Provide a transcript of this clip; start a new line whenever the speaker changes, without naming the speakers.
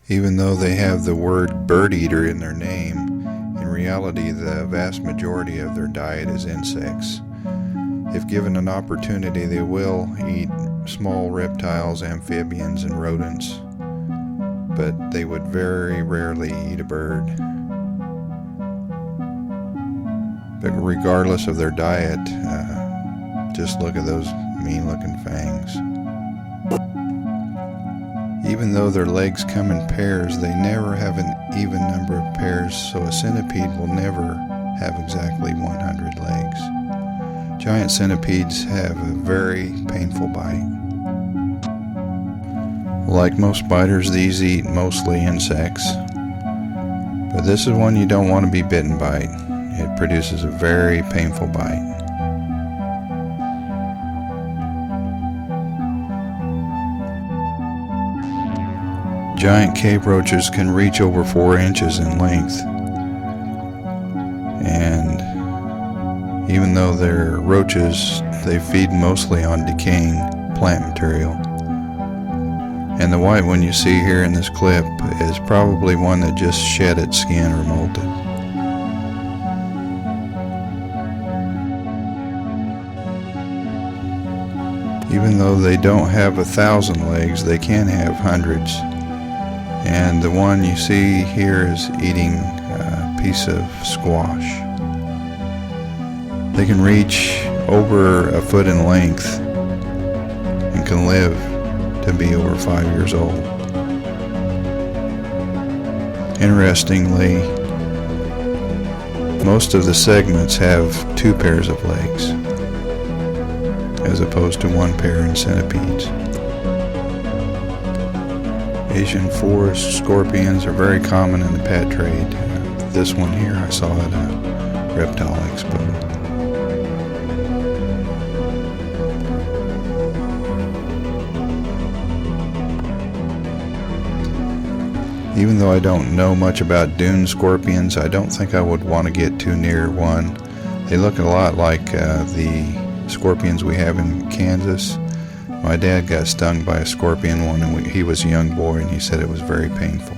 Even though they have the word bird eater in their name, in reality the vast majority of their diet is insects. If given an opportunity, they will eat small reptiles, amphibians, and rodents, but they would very rarely eat a bird. But regardless of their diet, just look at those mean-looking fangs. Even though their legs come in pairs, they never have an even number of pairs, so a centipede will never have exactly 100 legs. Giant centipedes have a very painful bite. Like most spiders, these eat mostly insects, but this is one you don't want to be bitten by. It produces a very painful bite. Giant cave roaches can reach over 4 inches in length, and even though they're roaches, they feed mostly on decaying plant material. And the white one you see here in this clip is probably one that just shed its skin or molted. Even though they don't have 1,000 legs, they can have hundreds. And the one you see here is eating a piece of squash. They can reach over a foot in length and can live to be over 5 years old. Interestingly, most of the segments have 2 pairs of legs, as opposed to 1 pair in centipedes. Asian forest scorpions are very common in the pet trade. This one here I saw at a reptile expo. Even though I don't know much about dune scorpions, I don't think I would want to get too near one. They look a lot like the scorpions we have in Kansas. My dad got stung by a scorpion when he was a young boy, and he said it was very painful.